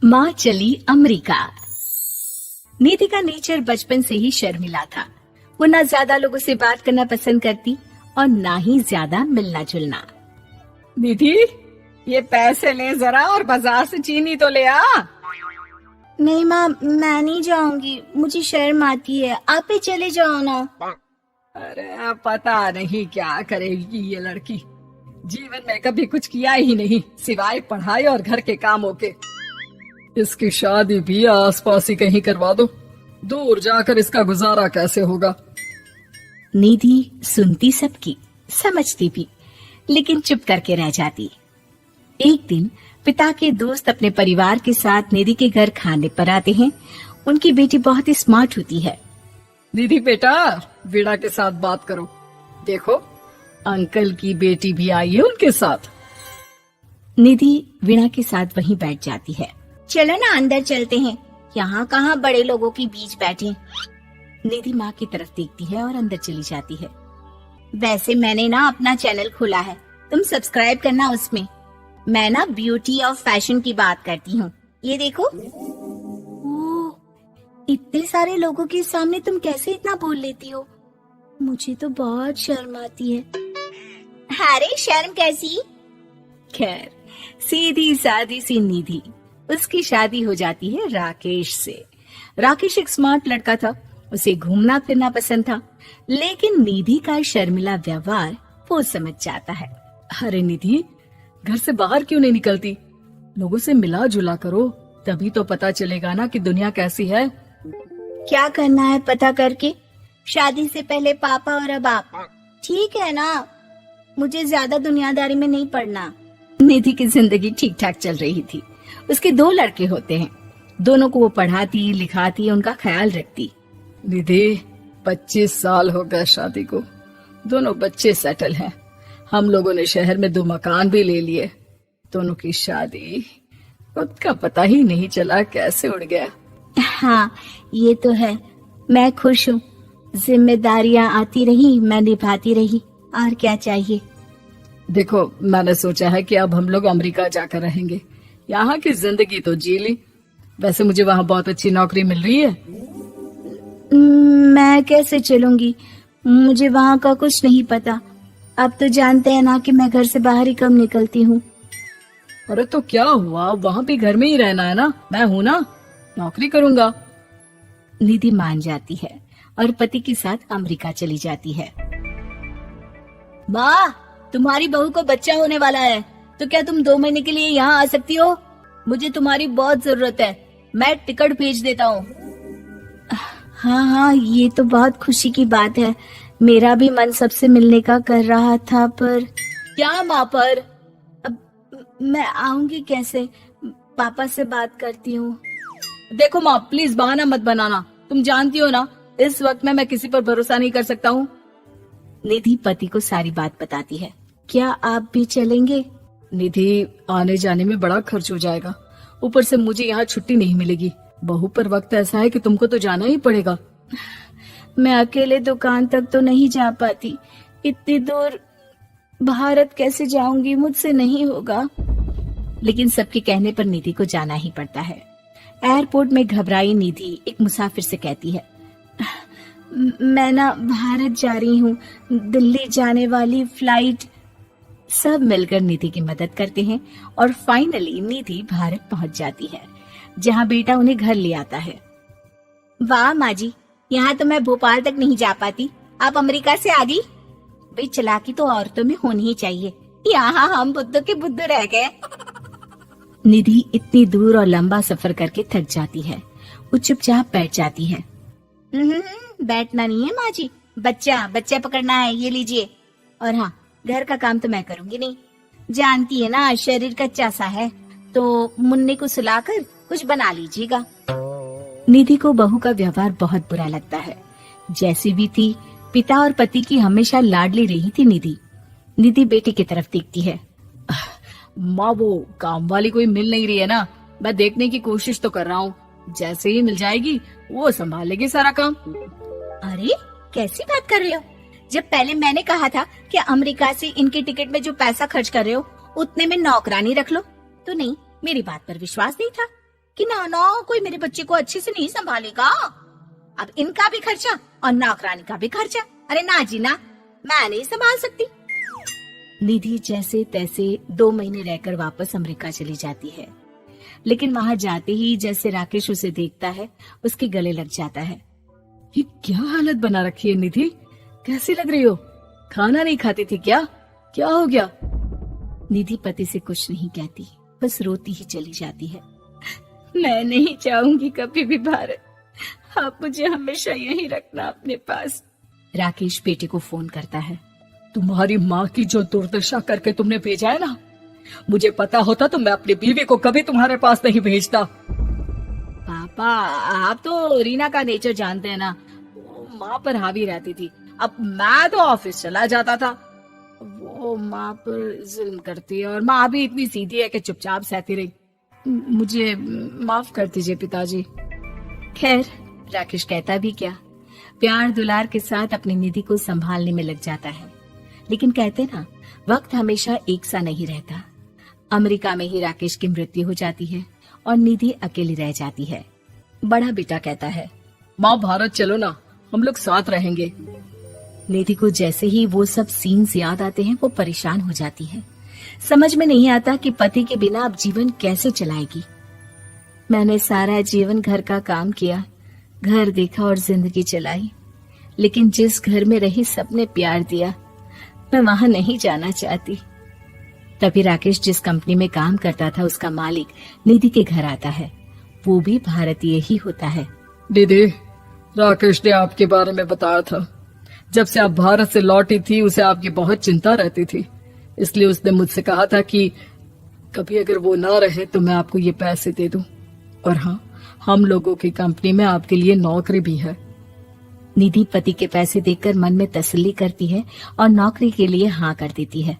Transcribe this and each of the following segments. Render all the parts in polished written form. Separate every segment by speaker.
Speaker 1: माँ चली अमेरिका। निधि का नेचर बचपन से ही शर्मिला था। वो ना ज्यादा लोगों से बात करना पसंद करती और ना ही ज्यादा मिलना जुलना।
Speaker 2: निधि, ये पैसे ले जरा और बाजार से चीनी तो ले आ।
Speaker 3: नहीं माँ, मैं नहीं जाऊंगी, मुझे शर्म आती है, आप ही चले जाओ ना।
Speaker 2: अरे पता नहीं क्या करेगी ये लड़की, जीवन में कभी कुछ किया ही नहीं सिवाय पढ़ाई और घर के कामों के। इसकी शादी भी आसपास ही कहीं करवा दो, दूर जाकर इसका गुजारा कैसे होगा।
Speaker 1: निधि सुनती सबकी, समझती भी, लेकिन चुप करके रह जाती। एक दिन पिता के दोस्त अपने परिवार के साथ निधि के घर खाने पर आते हैं। उनकी बेटी बहुत ही स्मार्ट होती है।
Speaker 2: निधि बेटा, वीणा के साथ बात करो, देखो अंकल की बेटी भी आई है उनके साथ।
Speaker 1: निधि वीणा के साथ वहीं बैठ जाती है।
Speaker 3: चलो ना अंदर चलते हैं, यहाँ कहाँ बड़े लोगों के बीच बैठे।
Speaker 1: निधि माँ की तरफ देखती है और अंदर चली जाती है।
Speaker 3: वैसे मैंने ना अपना चैनल खोला है, तुम सब्सक्राइब करना उसमें। मैं ना ब्यूटी और फैशन की बात करती हूँ, ये देखो।
Speaker 1: ओह, इतने सारे लोगों के सामने तुम कैसे इतना बोल लेती हो? मुझे तो बहुत शर्म आती है।
Speaker 3: अरे शर्म कैसी।
Speaker 1: खैर, सीधी सादी सी निधि, उसकी शादी हो जाती है राकेश से। राकेश एक स्मार्ट लड़का था, उसे घूमना फिरना पसंद था, लेकिन निधि का शर्मिला व्यवहार वो समझ जाता है।
Speaker 2: अरे निधि, घर से बाहर क्यों नहीं निकलती? लोगों से मिला जुला करो, तभी तो पता चलेगा ना कि दुनिया कैसी है।
Speaker 3: क्या करना है पता करके? शादी से पहले पापा और अब आप, ठीक है ना? मुझे ज्यादा दुनियादारी में नहीं पड़ना।
Speaker 1: निधि की जिंदगी ठीक ठाक चल रही थी। उसके 2 लड़के होते हैं, दोनों को वो पढ़ाती लिखाती, उनका ख्याल रखती।
Speaker 2: निधि, 25 साल हो गए शादी को, दोनों बच्चे सेटल हैं। हम लोगों ने शहर में 2 मकान भी ले लिए। दोनों की शादी खुद का पता ही नहीं चला कैसे उड़ गया।
Speaker 3: हाँ, ये तो है। मैं खुश हूँ, जिम्मेदारियाँ आती रही, मैं निभाती रही, और क्या चाहिए।
Speaker 2: देखो, मैंने सोचा है कि अब हम लोग अमेरिका जाकर रहेंगे। यहाँ की जिंदगी तो जी ली, वैसे मुझे वहाँ बहुत अच्छी नौकरी मिल रही है।
Speaker 3: मैं कैसे चलूंगी, मुझे वहाँ का कुछ नहीं पता। अब तो जानते हैं ना कि मैं घर से बाहर ही कम निकलती हूँ।
Speaker 2: अरे तो क्या हुआ, वहाँ भी घर में ही रहना है ना, मैं हूँ ना, नौकरी करूँगा।
Speaker 1: निधि मान जाती है और पति के साथ अमेरिका चली जाती है।
Speaker 3: माँ, तुम्हारी बहू को बच्चा होने वाला है, तो क्या तुम 2 महीने के लिए यहाँ आ सकती हो? मुझे तुम्हारी बहुत जरूरत है, मैं टिकट भेज देता हूँ। हाँ हाँ, ये तो बहुत खुशी की बात है। मेरा भी मन सबसे मिलने का कर रहा था, पर क्या माँ पर? अब मैं आऊंगी कैसे? पापा से बात करती हूँ।
Speaker 2: देखो माँ, प्लीज बहाना मत बनाना, तुम जानती हो ना इस वक्त में मैं किसी पर भरोसा नहीं कर सकता हूँ।
Speaker 1: निधि पति को सारी बात बताती है।
Speaker 3: क्या आप भी चलेंगे?
Speaker 2: निधि, आने जाने में बड़ा खर्च हो जाएगा, ऊपर से मुझे यहाँ छुट्टी नहीं मिलेगी। बहू पर वक्त ऐसा है कि तुमको तो जाना ही पड़ेगा।
Speaker 3: मैं अकेले दुकान तक तो नहीं जा पाती, इतनी दूर भारत कैसे जाऊंगी, मुझसे नहीं होगा।
Speaker 1: लेकिन सबके कहने पर निधि को जाना ही पड़ता है। एयरपोर्ट में घबराई निधि एक मुसाफिर से कहती है,
Speaker 3: मैं ना भारत जा रही हूँ, दिल्ली जाने वाली फ्लाइट।
Speaker 1: सब मिलकर निधि की मदद करते हैं और फाइनली निधि भारत पहुंच जाती है, जहां बेटा उन्हें घर ले आता है।
Speaker 3: वाह माँ जी, यहाँ तो मैं भोपाल तक नहीं जा पाती, आप अमेरिका से आ गई। भाई चालाकी तो औरतों में होनी ही चाहिए, यहाँ हम बुद्धू के बुद्धू रह गए।
Speaker 1: निधि इतनी दूर और लंबा सफर करके थक जाती है, वो चुपचाप बैठ जाती है।
Speaker 3: बैठना नहीं है माँ जी, बच्चा पकड़ना है, ये लीजिए। और हाँ, घर का काम तो मैं करूंगी नहीं, जानती है ना शरीर कच्चा सा है, तो मुन्ने को सुलाकर कुछ बना लीजिएगा।
Speaker 1: निधि को बहू का व्यवहार बहुत बुरा लगता है। जैसी भी थी, पिता और पति की हमेशा लाडली रही थी निधि। निधि बेटी की तरफ देखती है।
Speaker 2: माँ, वो काम वाली कोई मिल नहीं रही है ना, मैं देखने की कोशिश तो कर रहा हूँ, जैसे ही मिल जाएगी वो संभालेगी सारा काम।
Speaker 3: अरे कैसी बात कर रहे हो? जब पहले मैंने कहा था कि अमेरिका से इनके टिकट में जो पैसा खर्च कर रहे हो उतने में नौकरानी रख लो, तो नहीं, मेरी बात पर विश्वास नहीं था। कि ना ना कोई मेरे बच्चे को अच्छे से नहीं संभालेगा। अब इनका भी खर्चा और नौकरानी का भी खर्चा। अरे ना जी ना, मैं नहीं संभाल सकती।
Speaker 1: निधि जैसे तैसे 2 महीने रहकर वापस अमेरिका चली जाती है, लेकिन वहां जाते ही जैसे राकेश उसे देखता है उसके गले लग जाता है।
Speaker 2: ये क्या हालत बना रखी है निधि, कैसी लग रही हो? खाना नहीं खाती थी क्या? क्या हो गया?
Speaker 1: निधि पति से कुछ नहीं कहती, बस रोती ही चली जाती है।
Speaker 3: मैं नहीं चाहूंगी कभी भी भारत, आप मुझे हमेशा यहीं रखना अपने पास।
Speaker 1: राकेश बेटे को फोन करता है।
Speaker 2: तुम्हारी माँ की जो दुर्दशा करके तुमने भेजा है ना, मुझे पता होता तो मैं अपनी बीवी को कभी तुम्हारे पास नहीं भेजता।
Speaker 1: पापा, आप तो रीना का नेचर जानते हैं ना, वो माँ पर हावी रहती थी। अब मैं तो ऑफिस चला जाता था, वो माँ पर जुल्म करती है और माँ भी इतनी सीधी है कि चुपचाप सहती रही। मुझे माफ कर दीजिए पिताजी। खैर, राकेश कहता भी क्या, प्यार दुलार के साथ अपनी निधि को संभालने में लग जाता है। लेकिन कहते ना, वक्त हमेशा एक सा नहीं रहता। अमेरिका में ही राकेश की मृत्यु हो जाती है और निधि अकेली रह जाती है। बड़ा बेटा कहता है,
Speaker 2: माँ भारत चलो ना, हम लोग साथ रहेंगे।
Speaker 1: निधि को जैसे ही वो सब सीन्स याद आते हैं वो परेशान हो जाती है। समझ में नहीं आता कि पति के बिना अब जीवन कैसे चलाएगी। मैंने सारा जीवन घर का काम किया, घर देखा और जिंदगी चलाई, लेकिन जिस घर में रही सबने प्यार दिया, मैं वहां नहीं जाना चाहती। तभी राकेश जिस कंपनी में काम करता था उसका मालिक निधि के घर आता है। वो भी भारतीय ही होता है।
Speaker 2: दीदी, राकेश ने आपके बारे में बताया था। जब से आप भारत से लौटी थी उसे आपकी बहुत चिंता रहती थी, इसलिए उसने मुझसे कहा था कि कभी अगर वो ना रहे तो मैं आपको ये पैसे दे दूं। और हाँ, हम लोगों की कंपनी में आपके लिए नौकरी भी है।
Speaker 1: निधि पति के पैसे देखकर मन में तसल्ली करती है और नौकरी के लिए हाँ कर देती है।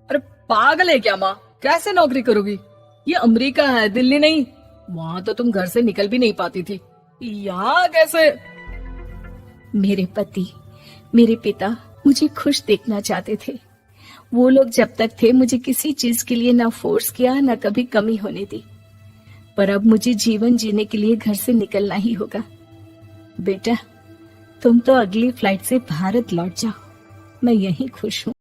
Speaker 2: अरे पागल है क्या माँ, कैसे नौकरी करोगी? ये अमेरिका है, दिल्ली नहीं। वहाँ तो तुम घर से निकल भी नहीं पाती थी, यहाँ कैसे?
Speaker 1: मेरे पति, मेरे पिता मुझे खुश देखना चाहते थे। वो लोग जब तक थे मुझे किसी चीज के लिए ना फोर्स किया, ना कभी कमी होने दी। पर अब मुझे जीवन जीने के लिए घर से निकलना ही होगा। बेटा, तुम तो अगली फ्लाइट से भारत लौट जाओ, मैं यहीं खुश हूँ।